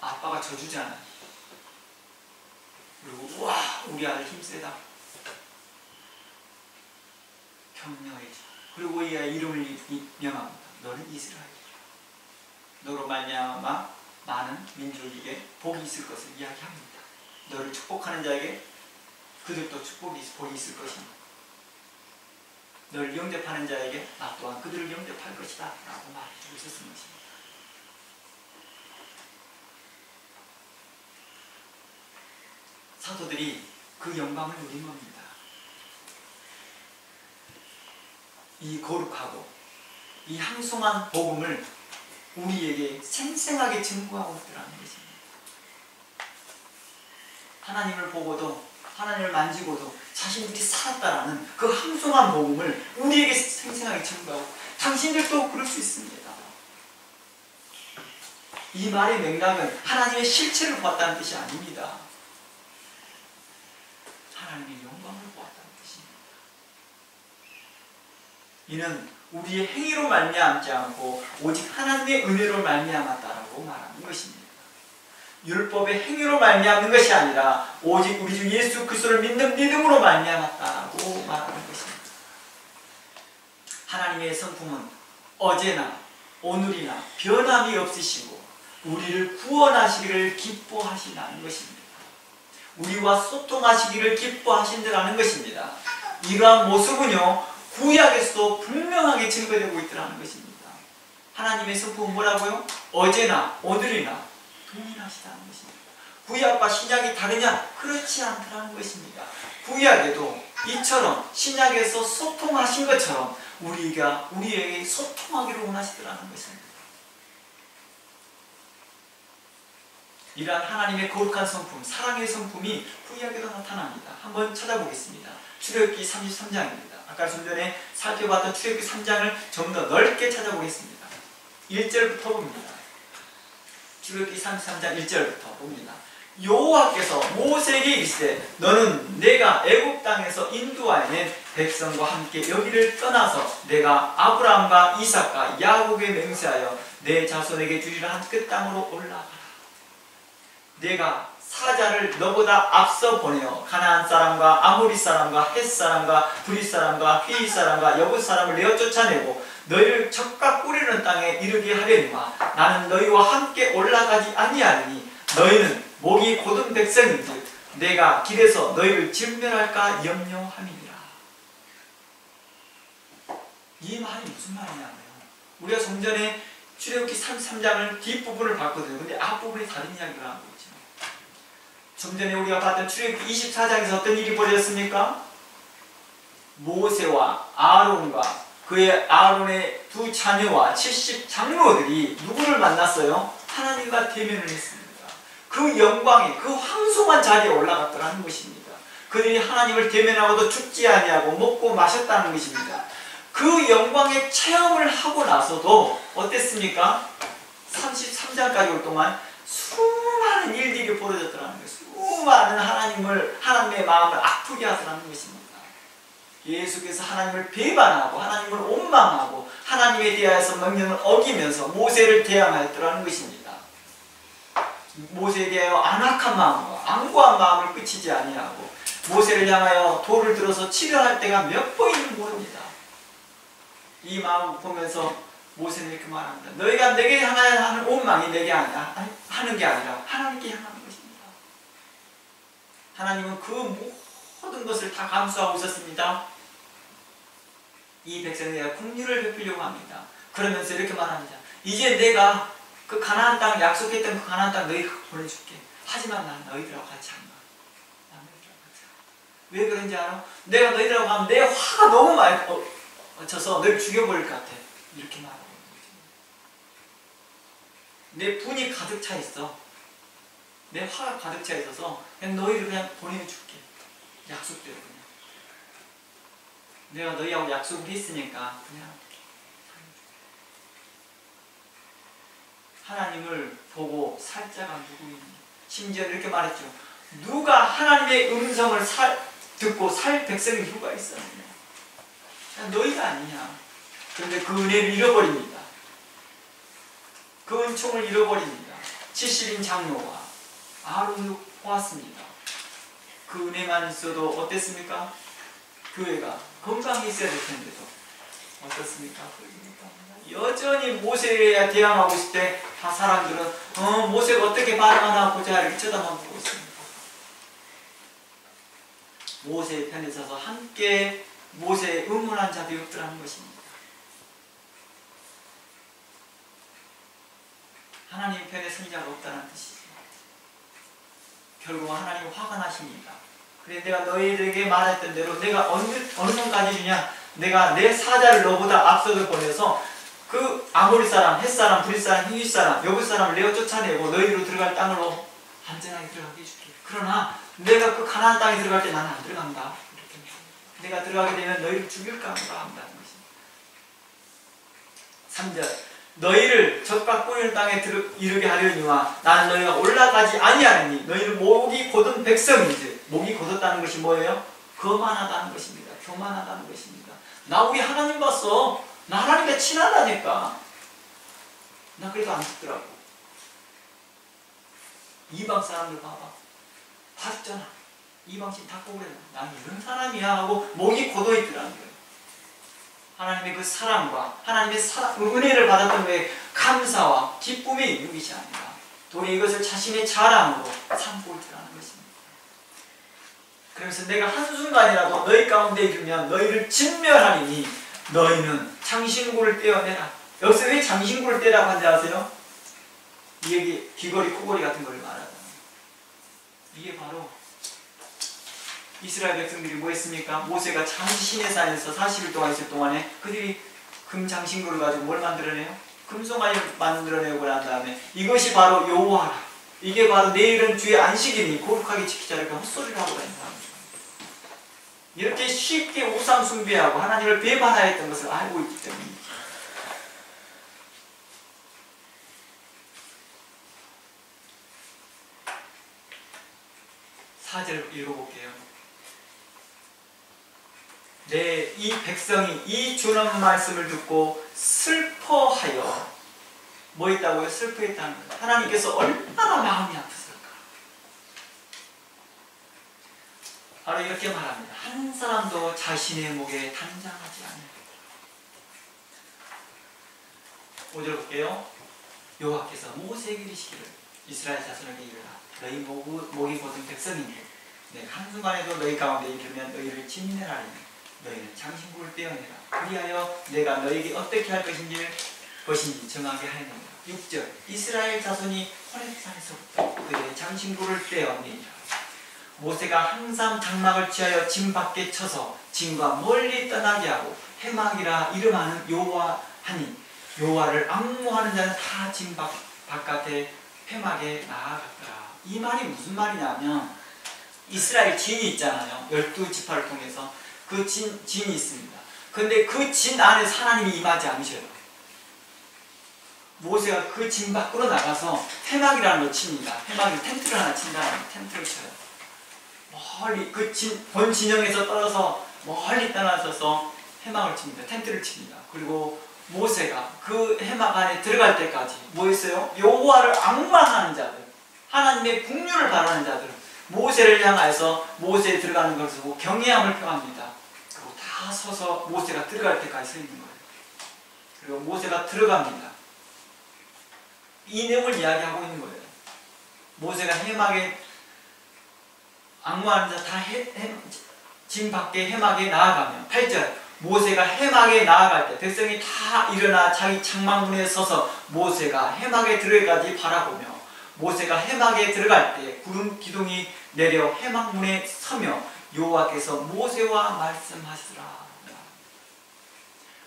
아빠가 져주잖아요. 그리고 우와 우리 아들 힘세다. 격려해줘. 그리고 이 이름을 명합니다. 너는 이스라엘이라. 너로 말미암아 많은 민족에게 복이 있을 것을 이야기합니다. 너를 축복하는 자에게 그들도 복이 있을 것입니다. 너를 영접하는 자에게 나 또한 그들을 영접할 것이다 라고 말해주고 있었던 것입니다. 사도들이 그 영광을 누린 겁니다. 이 거룩하고 이 향송한 복음을 우리에게 생생하게 증거하고 있더라는 것입니다. 하나님을 보고도 하나님을 만지고도 자신들이 살았다라는 그 향송한 복음을 우리에게 생생하게 증거하고 당신들도 그럴 수 있습니다. 이 말의 맥락은 하나님의 실체를 보았다는 뜻이 아닙니다. 하나님의 영광을 보았다는 뜻입니다. 이는 우리의 행위로 말미암지 않고 오직 하나님의 은혜로 말미암았다라고 말하는 것입니다. 율법의 행위로 말미암는 것이 아니라 오직 우리 주 예수 그리스도를 믿는 믿음으로 말미암았다라고 말하는 것입니다. 하나님의 성품은 어제나 오늘이나 변함이 없으시고 우리를 구원하시기를 기뻐하신다는 것입니다. 우리와 소통하시기를 기뻐하신다는 것입니다. 이러한 모습은요 구약에서도 분명하게 증거되고 있다는 것입니다. 하나님의 성품은 뭐라고요? 어제나 오늘이나 동일하시다는 것입니다. 구약과 신약이 다르냐? 그렇지 않다는 것입니다. 구약에도 이처럼 신약에서 소통하신 것처럼 우리가 우리에게 소통하기를 원하시더라는 것입니다. 이러한 하나님의 거룩한 성품, 사랑의 성품이 구약에도 나타납니다. 한번 찾아보겠습니다. 출애굽기 33장입니다. 아까 좀 전에 살펴봤던 출애굽기 3장을 좀 더 넓게 찾아보겠습니다. 1절부터 봅니다. 출애굽기 33장 1절부터 봅니다. 여호와께서 모세에게 이르시되 너는 내가 애굽 땅에서 인도하여 백성과 함께 여기를 떠나서 내가 아브라함과 이삭과 야곱에게 맹세하여 내 자손에게 주리라 한 그 땅으로 올라가라. 내가 사자를 너보다 앞서 보내어 가나안 사람과 아모리 사람과 헷 사람과 브릿 사람과 휘 사람과 여부 사람을 내어 쫓아내고 너희를 적과 뿌리는 땅에 이르게 하려니와 나는 너희와 함께 올라가지 아니하리니 너희는 목이 곧은 백성인즉 내가 길에서 너희를 진멸할까 염려함이니라. 이 말이 무슨 말이냐고요? 우리가 좀 전에 출애굽기 33장을 뒷부분을 봤거든요. 근데 앞부분이 다른 이야기를 하고 있죠. 좀 전에 우리가 봤던 출애굽기 24장에서 어떤 일이 벌어졌습니까? 모세와 아론과 그의 아론의 두 자녀와 70 장로들이 누구를 만났어요? 하나님과 대면을 했습니다. 그 영광이 그 황송한 자리에 올라갔더라는 것입니다. 그들이 하나님을 대면하고도 죽지 아니하고 먹고 마셨다는 것입니다. 그 영광의 체험을 하고 나서도 어땠습니까? 33장까지 올 동안 수많은 일들이 벌어졌더라는 것입니다. 수많은 하나님의 마음을 아프게 하더라는 것입니다. 계속해서 하나님을 배반하고 하나님을 원망하고 하나님에 대하여서 명령을 어기면서 모세를 대항하였더라는 것입니다. 모세에 대하여 안악한 마음과 안고한 마음을 끝이지 아니하고 모세를 향하여 돌을 들어서 치려할 때가 몇 번인지 모릅니다. 이 마음을 보면서 모세는 이렇게 말합니다. 너희가 내게 향하여 하는 원망이 내게 하는 게 아니라 하나님께 향하는 것입니다. 하나님은 그 모든 것을 다 감수하고 있었습니다. 이 백성에게 긍휼을 베풀려고 합니다. 그러면서 이렇게 말합니다. 이제 내가 그 가나안 땅 약속했던 그 가나안 땅 너희가 보내줄게. 하지만 난 너희들하고 같이 안 가. 난 너희들하고 같이 안 가. 왜 그런지 알아? 내가 너희들하고 가면 내 화가 너무 많이 쳐서 너희를 죽여버릴 것 같아. 이렇게 말하고 있는 거죠. 내 분이 가득 차 있어. 내 화가 가득 차 있어서 그냥 너희를 그냥 보내줄게. 약속대로 그냥. 내가 너희하고 약속을 했으니까 그냥 하나님을 보고 살 자가 누구이니? 심지어 이렇게 말했죠. 누가 하나님의 음성을 듣고 살 백성이 누가 있었느냐? 너희가 아니냐. 그런데 그 은혜를 잃어버립니다. 그 은총을 잃어버립니다. 70인 장로와 아론을 보았습니다. 그 은혜만 있어도 어땠습니까? 교회가 건강히 있어야 될 텐데도 어떻습니까? 여전히 모세에 대항하고 있을 때 다 사람들은 모세가 어떻게 반응하나 보자 이렇게 쳐다만 보고 있습니다. 모세의 편에 서서 함께 모세의 응원한 자들이 없더라는 것입니다. 하나님 편에 선 자가 없다는 뜻이죠. 결국 하나님 화가 나십니다. 그래 내가 너희들에게 말했던 대로 내가 어느 선까지 주냐? 내가 내 사자를 너보다 앞서서 보내서 그 아모리 사람, 헷 사람, 브릿 사람, 히윗 사람, 여부 사람을 내어 쫓아내고 너희로 들어갈 땅으로 안전하게 들어가게 해줄게. 그러나 내가 그 가나안 땅에 들어갈 때 나는 안 들어간다. 이렇게 내가 들어가게 되면 너희를 죽일까 한다 한다는 것입니다. 3절 너희를 적과 꼬이는 땅에 이르게 하려니와 나는 너희가 올라가지 아니하느니 너희는 목이 곧은 백성인지 목이 곧었다는 것이 뭐예요? 거만하다는 것입니다. 교만하다는 것입니다. 나 우리 하나님 봤어. 나 하나님과 친하다니까. 나 그래도 안 듣더라고. 이방 사람들 봐봐. 다 듣잖아. 이방신 다 꼬부려. 난 이런 사람이야 하고 목이 곧어있더라는 거예요. 하나님의 그 사랑과 하나님의 은혜를 받았던 거에 감사와 기쁨이 있는 것이 아니라 도리어 이것을 자신의 자랑으로 삼고 있더라는 것입니다. 그러면서 내가 한순간이라도 너희 가운데 이르면 너희를 진멸하리니 너희는 장신구를 떼어내라. 여기서 왜 장신구를 떼라고 하는지 아세요? 이 얘기 귀걸이 코걸이 같은 걸 말하잖아요. 이게 바로 이스라엘 백성들이 뭐 했습니까? 모세가 잠시 시내산에서 40일 동안 있을 동안에 그들이 금 장신구를 가지고 뭘 만들어내요? 금송아지를 만들어내고 난 다음에 이것이 바로 여호와라. 이게 바로 내일은 주의 안식일이니 거룩하게 지키자 이렇게 헛소리를 하고 다니는 사람입니다. 이렇게 쉽게 우상 숭배하고 하나님을 배반하였던 것을 알고 있기 때문입니다. 사절 읽어볼게요. 이 백성이 이 주는 말씀을 듣고 슬퍼하여 뭐 있다고요? 슬퍼했다는 거예요. 하나님께서 얼마나 마음이 아프실까? 바로 이렇게 말합니다. 한 사람도 자신의 목에 단장하지 않는다. 5절 볼게요. 여호와께서 모세에게 이르시기를 이스라엘 자손에게 이르라. 너희 목이 곧은 백성인데 내가 한순간에도 너희 가운데 이르면 너희를 진멸하리니 너희는 장신구를 떼어내라. 그리하여 내가 너희에게 어떻게 할 것인지 정하게 하였느니라. 6절 이스라엘 자손이 호렙산에서부터 그들의 장신구를 떼어내니라. 모세가 항상 장막을 취하여 진 밖에 쳐서 진과 멀리 떠나게 하고 해막이라 이름하는 여호와 하니 여호와를 앙무하는 자는 다 진 바깥에 해막에 나아갔더라. 이 말이 무슨 말이냐면 이스라엘 진이 있잖아요. 12지파를 통해서 그 진이 있습니다. 그런데 그 진 안에 하나님이 임하지 않으셔요. 모세가 그 진 밖으로 나가서 해막이라는 걸 칩니다. 해막이 텐트를 하나 친다는 텐트를 쳐요. 멀리 그 본 진영에서 떨어서 멀리 떠나서서 해막을 칩니다. 텐트를 칩니다. 그리고 모세가 그 해막 안에 들어갈 때까지 뭐 했어요? 여호와를 앙망하는 자들, 하나님의 긍휼을 바라는 자들, 모세를 향해서 모세에 들어가는 것을 보고 경외함을 표합니다. 그리고 다 서서 모세가 들어갈 때까지 서 있는 거예요. 그리고 모세가 들어갑니다. 이 내용을 이야기하고 있는 거예요. 모세가 해막에 앙무하는 자 다 진 밖에 해막에 나아가면 8절 모세가 해막에 나아갈 때 백성이 다 일어나 자기 장막문에 서서 모세가 해막에 들어가기 바라보며 모세가 해막에 들어갈 때 구름 기둥이 내려 해막문에 서며 여호와께서 모세와 말씀하시더라.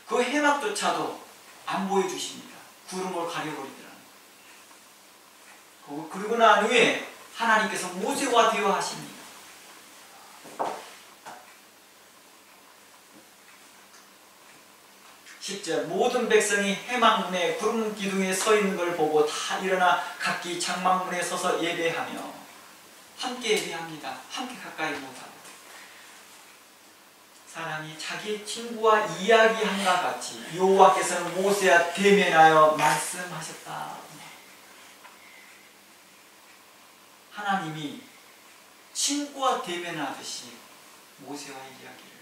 그 해막조차도 안 보여주십니다. 구름을 가려버리더라. 그러고 난 후에 하나님께서 모세와 대화하십니다. 10절 모든 백성이 해막문에 구름 기둥에 서 있는 걸 보고 다 일어나 각기 장막문에 서서 예배하며 함께 예배합니다. 함께 가까이 못하고 사람이 자기 친구와 이야기한과 같이 여호와께서는 모세와 대면하여 말씀하셨다. 하나님이 친구와 대면하듯이 모세와 이야기를 해요.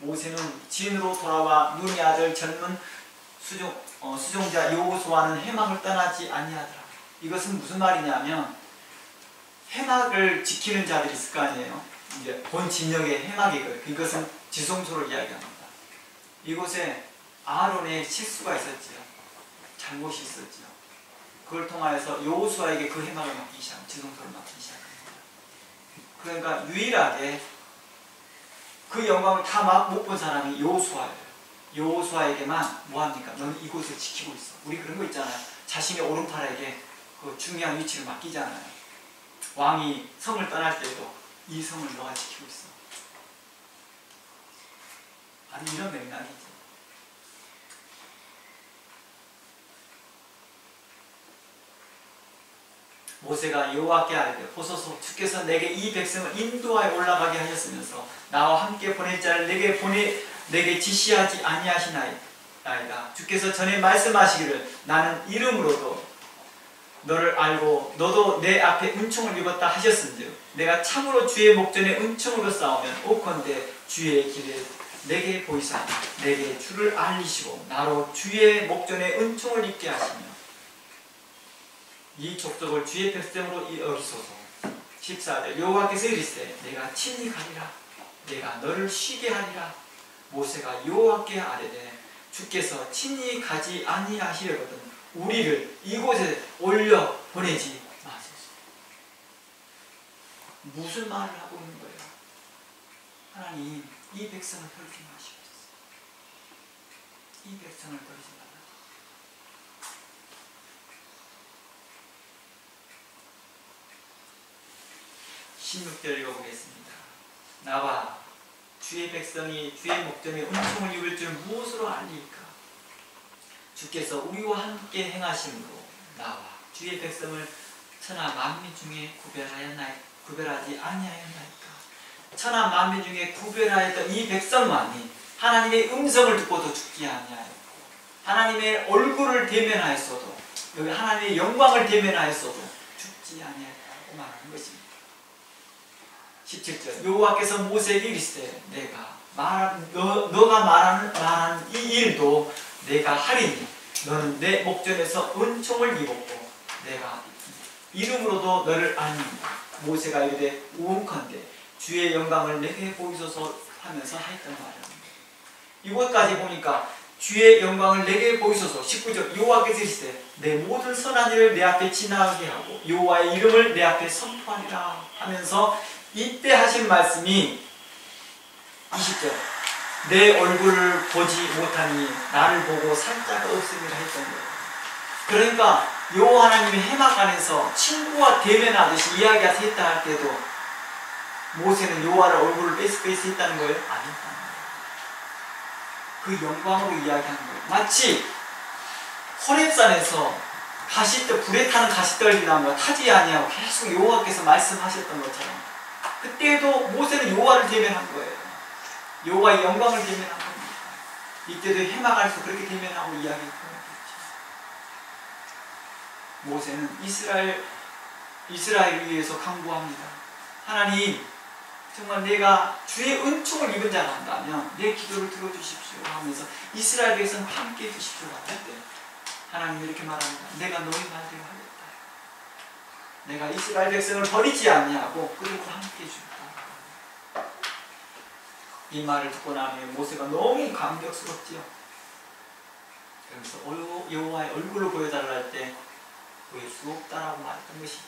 모세는 진으로 돌아와 눈의 아들 젊은 수종자 여호수아는 해막을 떠나지 아니하더라. 이것은 무슨 말이냐면 해막을 지키는 자들이 있을 거 아니에요. 이제 본 진영의 해막이고요. 이것은 지성소를 이야기합니다. 이곳에 아론의 실수가 있었지요. 잘못이 있었지요. 그걸 통하여서 여호수아에게 그 해막을 맡기기 시작합니다. 지성소를 맡기기 시작합니다. 그러니까 유일하게 그 영광을 다 못 본 사람이 여호수아예요. 여호수아에게만 뭐합니까? 너는 이곳을 지키고 있어. 우리 그런 거 있잖아요. 자신의 오른팔에게 그 중요한 위치를 맡기잖아요. 왕이 성을 떠날 때도 이 성을 너가 지키고 있어. 바로 이런 맥락이죠. 모세가 여호와께 아뢰되 보소서 주께서 내게 이 백성을 인도하여 올라가게 하셨으면서 나와 함께 보낼 자를 내게 지시하지 아니하시나이다. 주께서 전에 말씀하시기를 나는 이름으로도 너를 알고 너도 내 앞에 은총을 입었다 하셨은즉 내가 참으로 주의 목전에 은총으로 싸우면 오컨대 주의 길에 내게 보이사 내게 주를 알리시고 나로 주의 목전에 은총을 입게 하시며 이 족속을 주의 백성으로 여기소서. 14절 여호와께서 이르시되 내가 친히 가리라. 내가 너를 쉬게 하리라. 모세가 여호와께 아뢰되 주께서 친히 가지 아니하시려거든 우리를 이곳에 올려 보내지 마소서. 무슨 말을 하고 있는 거예요? 하나님 이 백성을 버리지 마시옵소서. 이 백성을 버리지 마라. 16절 읽어보겠습니다. 나와 주의 백성이 주의 목전에 은총을 입을 줄 무엇으로 알리까? 주께서 우리와 함께 행하심으로 나와 주의 백성을 천하 만민 중에 구별하지 아니하였나이까? 천하 만민 중에 구별하였던 이 백성만이 하나님의 음성을 듣고도 죽지 아니하였고 하나님의 얼굴을 대면하였어도 여기 하나님의 영광을 대면하였어도 죽지 아니하였다고 말하는 것입니다. 17절 여호와께서 모세에게 이르시되 너가 말하는 이 일도 내가 하리니 너는 내 목전에서 은총을 입었고 내가 이름으로도 너를 아니니라. 모세가 이르되 우은컨대 주의 영광을 내게 보이소서 하면서 했던 말입니다. 이곳까지 보니까 주의 영광을 내게 보이소서. 19절 여호와께서 이르시되 내 모든 선한 일을 내 앞에 지나가게 하고 여호와의 이름을 내 앞에 선포하리라 하면서 이때 하신 말씀이 20절 내 얼굴을 보지 못하니 나를 보고 살 자가 없음이라 했던 거예요. 그러니까 여호와 하나님의 해막 안에서 친구와 대면하듯이 이야기가 했다 할 때도 모세는 여호와의 얼굴을 페이스 했다는 거예요? 아니었다는 거예요. 그 영광으로 이야기하는 거예요. 마치 호렙산에서 가시떡 불에 타는 가시떡이 나오면 타지 아니하고 계속 여호와께서 말씀하셨던 것처럼 그때도 모세는 여호와를 대면한 거예요. 여호와의 영광을 대면한 겁니다. 이때도 해막 안에서 그렇게 대면하고 이야기했죠. 모세는 이스라엘을 위해서 강구합니다. 하나님 정말 내가 주의 은총을 입은 자라 한다면 내 기도를 들어주십시오 하면서 이스라엘 백성 함께 해주십시오 할 때 하나님이 이렇게 말합니다. 내가 너희 말대로 하겠다. 내가 이스라엘 백성을 버리지 아니하고 그들과 함께 해준다. 이 말을 듣고 나면 모세가 너무 감격스럽지요. 그래서 여호와의 얼굴을 보여달라 할 때 보일 수 없다라고 말했던 것이죠.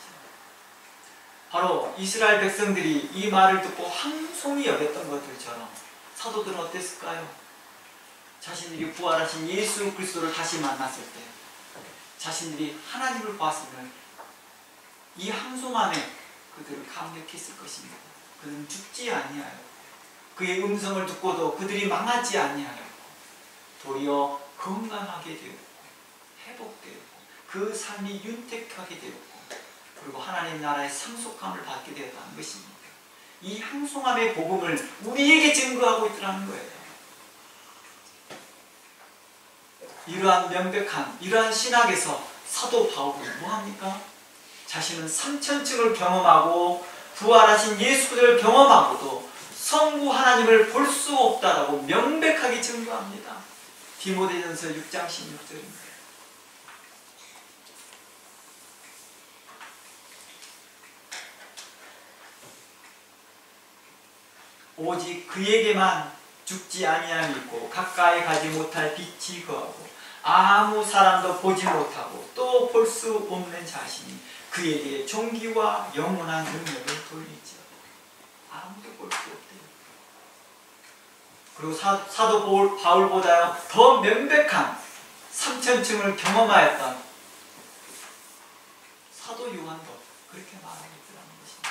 바로 이스라엘 백성들이 이 말을 듣고 황송히 여겼던 것들처럼 사도들은 어땠을까요? 자신들이 부활하신 예수 그리스도를 다시 만났을 때 자신들이 하나님을 보았으면 이 황송함에 그들은 감격했을 것입니다. 그들은 죽지 아니하여 그의 음성을 듣고도 그들이 망하지 아니하여 도리어 건강하게 되었고 회복되었고 그 삶이 윤택하게 되었고 그리고 하나님 나라의 상속함을 받게 되었다는 것입니다. 이 황송함의 복음을 우리에게 증거하고 있다는 거예요. 이러한 명백한 이러한 신학에서 사도 바울이 뭐합니까? 자신은 삼천층을 경험하고 부활하신 예수를 경험하고도 성부 하나님을 볼 수 없다라고 명백하게 증거합니다. 디모데전서 6장 16절입니다. 오직 그에게만 죽지 아니함이 있고 가까이 가지 못할 빛이 거하고 아무 사람도 보지 못하고 또 볼 수 없는 자신이 그에게 존귀와 영원한 능력을 돌리죠. 아무도 볼 수 없대요. 그리고 사도 바울보다 더 명백한 삼천층을 경험하였던 사도 요한도 그렇게 말하고 있다는 것입니다.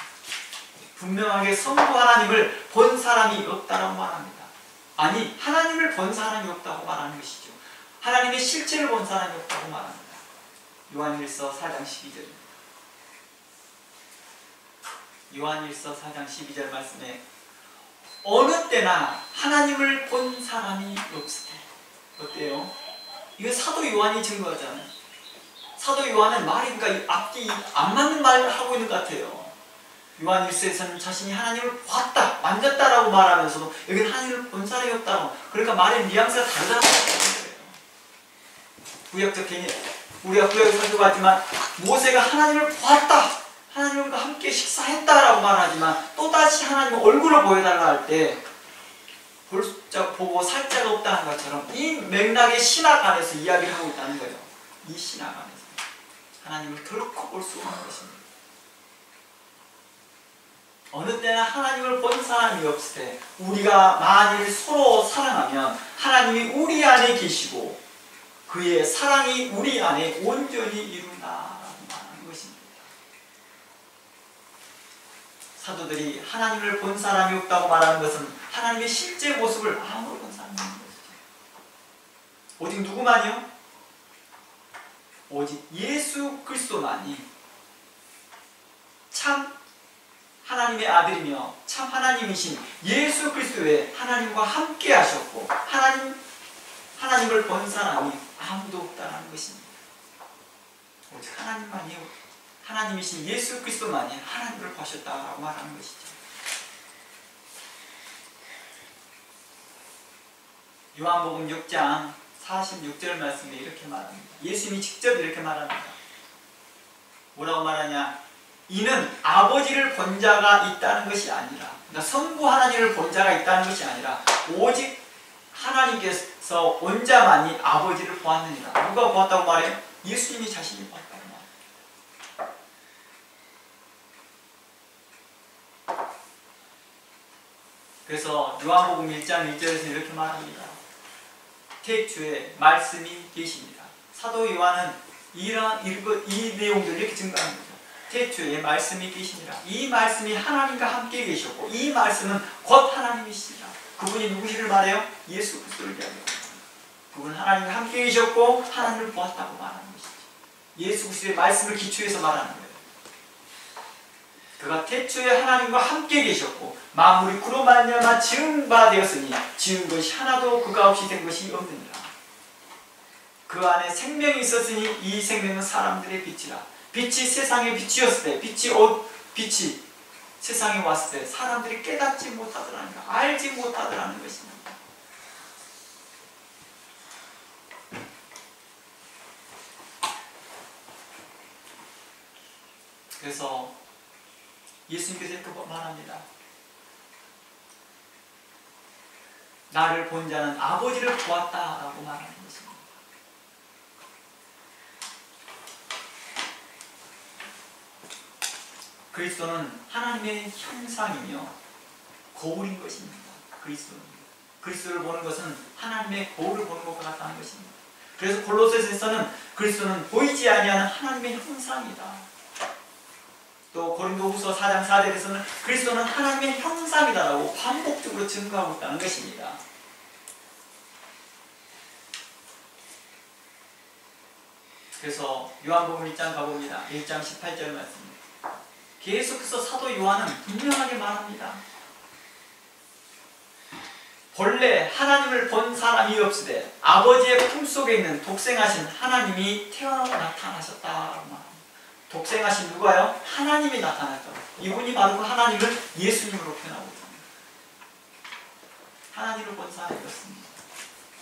분명하게 성부 하나님을 본 사람이 없다고 말합니다. 아니, 하나님을 본 사람이 없다고 말하는 것이죠. 하나님의 실체를 본 사람이 없다고 말합니다. 요한일서 4장 12절입니다. 요한일서 4장 12절 말씀에 어느 때나 하나님을 본 사람이 없으되. 어때요? 이거 사도 요한이 증거하잖아요. 사도 요한은 말이 그러니까 앞뒤 안 맞는 말을 하고 있는 것 같아요. 요한일서에서는 자신이 하나님을 봤다, 만졌다라고 말하면서도 여기는 하나님을 본 사람이 없다고. 그러니까 말의 뉘앙스가 다르다고 하는 거예요. 구약적 개념, 우리가 구약을 살펴봤지만 모세가 하나님을 보았다, 하나님과 함께 식사했다라고 말하지만 또다시 하나님 얼굴을 보여달라 할 때 볼짝 보고 살짝 없다는 것처럼 이 맥락의 신학 안에서 이야기를 하고 있다는 거예요. 이 신학 안에서 하나님을 결코 볼 수 없는 것입니다. 어느 때나 하나님을 본 사람이 없을 때 우리가 만일 서로 사랑하면 하나님이 우리 안에 계시고 그의 사랑이 우리 안에 온전히 이룬다라고 말하는 것입니다. 사도들이 하나님을 본 사람이 없다고 말하는 것은 하나님의 실제 모습을 아무로 본 사람이 없는 것이죠. 오직 누구만이요? 오직 예수 그리스도만이 참 하나님의 아들이며 참 하나님이신 예수 그리스도 외에 하나님과 함께 하셨고 하나님을 본 사람이 아무도 없다는 것입니다. 오직 하나님만이, 하나님이신 예수 그리스도만이 하나님을 보셨다고 말하는 것이죠. 요한복음 6장 46절 말씀에 이렇게 말합니다. 예수님이 직접 이렇게 말합니다. 뭐라고 말하냐? 이는 아버지를 본 자가 있다는 것이 아니라, 그러니까 성부 하나님을 본 자가 있다는 것이 아니라 오직 하나님께서 온 자만이 아버지를 보았느니라. 누가 보았다고 말해요? 예수님이 자신이 보았다고 말해요. 그래서 요한복음 1장 1절에서 이렇게 말합니다. 태초에 말씀이 계십니다. 사도 요한은 이 내용들을 이렇게 증거합니다. 태초에 말씀이 계시니라. 이 말씀이 하나님과 함께 계셨고 이 말씀은 곧 하나님이시니라. 그분이 누구시를 말해요? 예수 그리스도를 이야기합니다. 그분은 하나님과 함께 계셨고 하나님을 보았다고 말하는 것이죠. 예수 그리스도의 말씀을 기초해서 말하는 거예요. 그가 태초에 하나님과 함께 계셨고 만물이 그로 말미암아 지은 바 되었으니 지은 것이 하나도 그가 없이 된 것이 없느니라. 그 안에 생명이 있었으니 이 생명은 사람들의 빛이라. 빛이 세상의 빛이었을 때 빛이 세상에 왔을 때 사람들이 깨닫지 못하더라는 것, 알지 못하더라는 것입니다. 그래서 예수님께서 이렇게 말합니다. 나를 본 자는 아버지를 보았다라고 말하는 것입니다. 그리스도는 하나님의 형상이며 거울인 것입니다. 그리스도를 보는 것은 하나님의 거울을 보는 것과 같다는 것입니다. 그래서 골로새서에서는 그리스도는 보이지 아니하는 하나님의 형상이다. 또 고린도후서 4장 4절에서는 그리스도는 하나님의 형상이다라고 반복적으로 증거하고 있다는 것입니다. 그래서 요한복음 1장 가봅니다. 1장 18절 말씀입니다. 계속해서 사도 요한은 분명하게 말합니다. 본래 하나님을 본 사람이 없으되 아버지의 품속에 있는 독생하신 하나님이 태어 나타나셨다고 말합니다. 독생하신 누가요? 하나님이 나타났다. 이분이 바로 그 하나님을 예수님으로 표현하고 있습니다. 하나님을 본 사람이었습니다.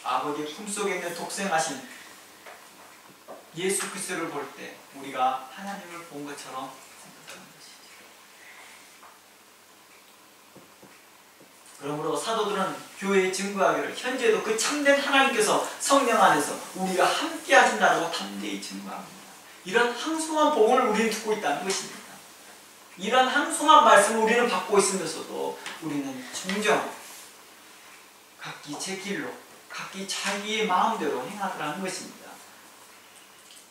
아버지의 품속에 있는 독생하신 예수 그리스도를 볼 때 우리가 하나님을 본 것처럼 생각하는 것이죠. 그러므로 사도들은 교회에 증거하기를 현재도 그 참된 하나님께서 성령 안에서 우리가 함께 하신다고 담대히 증거합니다. 이런 항송한 복음을 우리는 듣고 있다는 것입니다. 이런 항송한 말씀을 우리는 받고 있으면서도 우리는 종종 각기 제 길로 각기 자기의 마음대로 행하더라는 것입니다.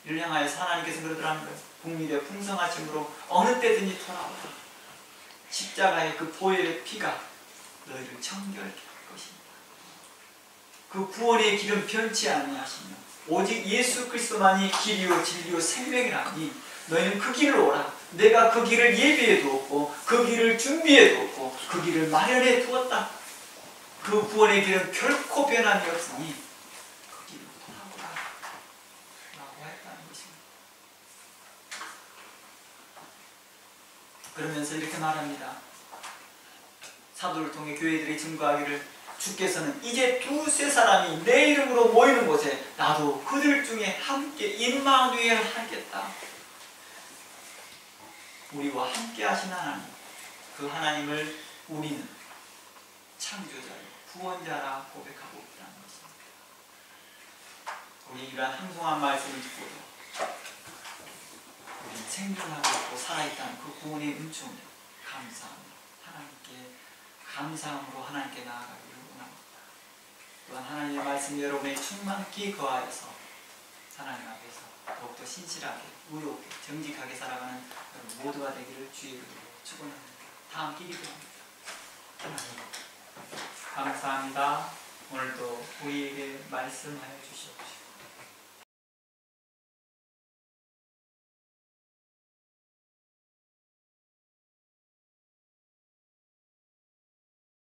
이를 향하여서 하나님께서 그러더라는 거예요. 국민의 풍성하심으로 어느 때든지 돌아오라. 십자가의 그 보혈의 피가 너희를 정결케 할 것입니다. 그 구원의 길은 변치 아니하시며 오직 예수 그리스도만이 길이요 진리요 생명이라니 너희는 그 길로 오라. 내가 그 길을 예비해 두었고 그 길을 준비해 두었고 그 길을 마련해 두었다. 그 구원의 길은 결코 변함이 없으니 그 길로 돌아오라 라고 했다는 것입니다. 그러면서 이렇게 말합니다. 사도를 통해 교회들이 증거하기를 주께서는 이제 두세 사람이 내 이름으로 모이는 곳에 나도 그들 중에 함께 임마누엘 하겠다. 우리와 함께 하신 하나님, 그 하나님을 우리는 창조자요 구원자라 고백하고 있다는 것입니다. 우리 이러한 항송한 말씀을 듣고도 우리는 생존하고 있고 살아있다는 그 구원의 은총을 감사합니다. 하나님께 감사함으로 하나님께 나아가기를 원합니다. 또한 하나님의 말씀이 여러분의 충만히 거하여서 하나님 앞에서 더욱더 신실하게, 의롭게, 정직하게 살아가는 여러분 모두가 되기를 주의 이름으로 축원합니다. 다 함께 기도합니다. 하나님 감사합니다. 오늘도 우리에게 말씀하여 주시옵시고